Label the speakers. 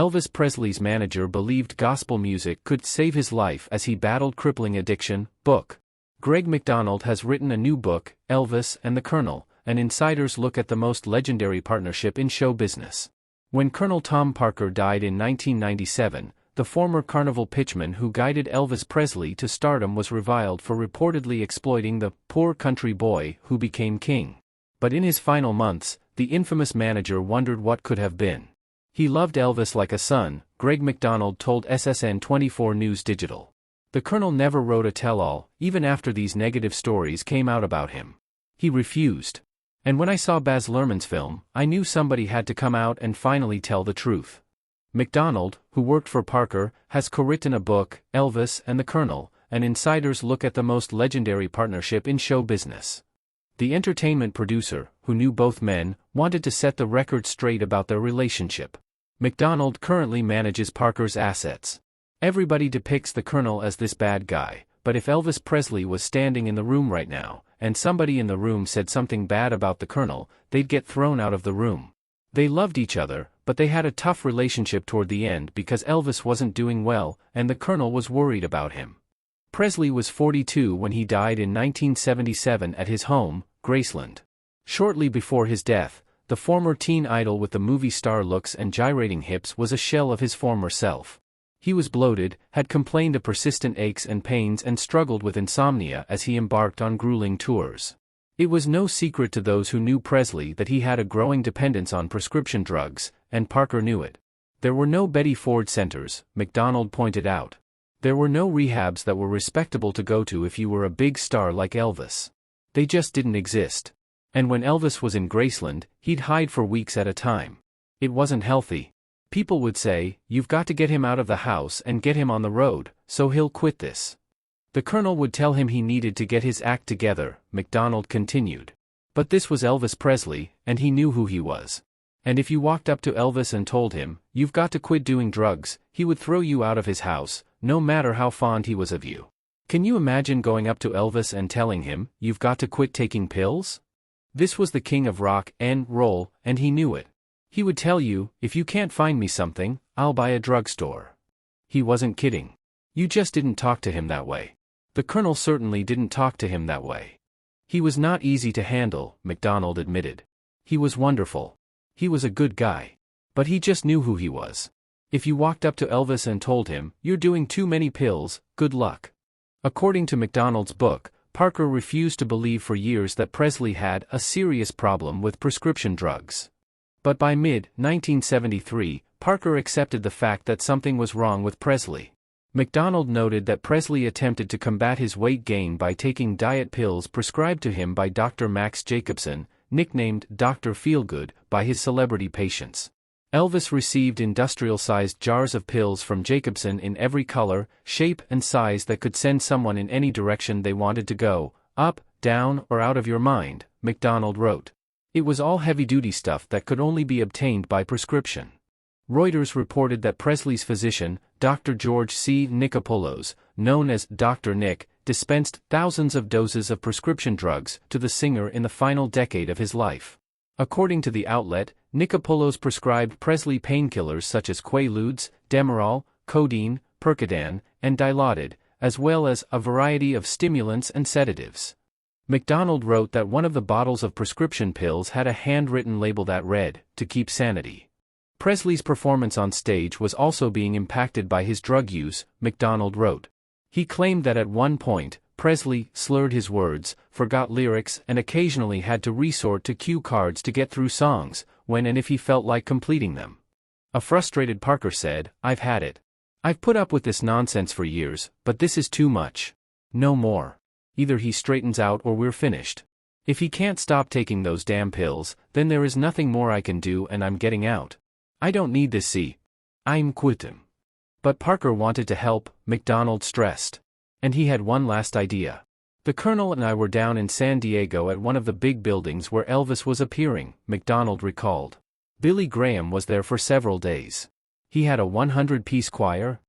Speaker 1: Elvis Presley's manager believed gospel music could save his life as he battled crippling addiction. Book. Greg McDonald has written a new book, Elvis and the Colonel, an insider's look at the most legendary partnership in show business. When Colonel Tom Parker died in 1997, the former carnival pitchman who guided Elvis Presley to stardom was reviled for reportedly exploiting the poor country boy who became king. But in his final months, the infamous manager wondered what could have been. He loved Elvis like a son, Greg McDonald told SSN 24 News Digital. The Colonel never wrote a tell-all, even after these negative stories came out about him. He refused. And when I saw Baz Luhrmann's film, I knew somebody had to come out and finally tell the truth. McDonald, who worked for Parker, has co-written a book, Elvis and the Colonel, an insider's look at the most legendary partnership in show business. The entertainment producer, who knew both men, wanted to set the record straight about their relationship. McDonald currently manages Parker's assets. Everybody depicts the Colonel as this bad guy, but if Elvis Presley was standing in the room right now, and somebody in the room said something bad about the Colonel, they'd get thrown out of the room. They loved each other, but they had a tough relationship toward the end because Elvis wasn't doing well, and the Colonel was worried about him. Presley was 42 when he died in 1977 at his home, Graceland. Shortly before his death, the former teen idol with the movie star looks and gyrating hips was a shell of his former self. He was bloated, had complained of persistent aches and pains and struggled with insomnia as he embarked on grueling tours. It was no secret to those who knew Presley that he had a growing dependence on prescription drugs, and Parker knew it. There were no Betty Ford centers, McDonald pointed out. There were no rehabs that were respectable to go to if you were a big star like Elvis. They just didn't exist. And when Elvis was in Graceland, he'd hide for weeks at a time. It wasn't healthy. People would say, "You've got to get him out of the house and get him on the road, so he'll quit this." The Colonel would tell him he needed to get his act together, McDonald continued. But this was Elvis Presley, and he knew who he was. And if you walked up to Elvis and told him, "You've got to quit doing drugs," he would throw you out of his house, no matter how fond he was of you. Can you imagine going up to Elvis and telling him, "You've got to quit taking pills"? This was the king of rock and roll, and he knew it. He would tell you, "If you can't find me something, I'll buy a drugstore." He wasn't kidding. You just didn't talk to him that way. The Colonel certainly didn't talk to him that way. He was not easy to handle, McDonald admitted. He was wonderful. He was a good guy. But he just knew who he was. If you walked up to Elvis and told him, "You're doing too many pills, good luck." According to McDonald's book, Parker refused to believe for years that Presley had a serious problem with prescription drugs. But by mid-1973, Parker accepted the fact that something was wrong with Presley. McDonald noted that Presley attempted to combat his weight gain by taking diet pills prescribed to him by Dr. Max Jacobson, nicknamed Dr. Feelgood, by his celebrity patients. Elvis received industrial-sized jars of pills from Jacobson in every color, shape and size that could send someone in any direction they wanted to go, up, down or out of your mind, McDonald wrote. It was all heavy-duty stuff that could only be obtained by prescription. Reuters reported that Presley's physician, Dr. George C. Nicopolos, known as Dr. Nick, dispensed thousands of doses of prescription drugs to the singer in the final decade of his life. According to the outlet, Nicopolos prescribed Presley painkillers such as Quaaludes, Demerol, codeine, Percodan, and Dilaudid, as well as a variety of stimulants and sedatives. McDonald wrote that one of the bottles of prescription pills had a handwritten label that read, "To keep sanity." Presley's performance on stage was also being impacted by his drug use, McDonald wrote. He claimed that at one point, Presley slurred his words, forgot lyrics and occasionally had to resort to cue cards to get through songs, when and if he felt like completing them. A frustrated Parker said, "I've had it. I've put up with this nonsense for years, but this is too much. No more. Either he straightens out or we're finished. If he can't stop taking those damn pills, then there is nothing more I can do and I'm getting out. I don't need this, see. I'm quitting." But Parker wanted to help, McDonald stressed. And he had one last idea. "The Colonel and I were down in San Diego at one of the big buildings where Elvis was appearing," McDonald recalled. Billy Graham was there for several days. He had a 100-piece choir,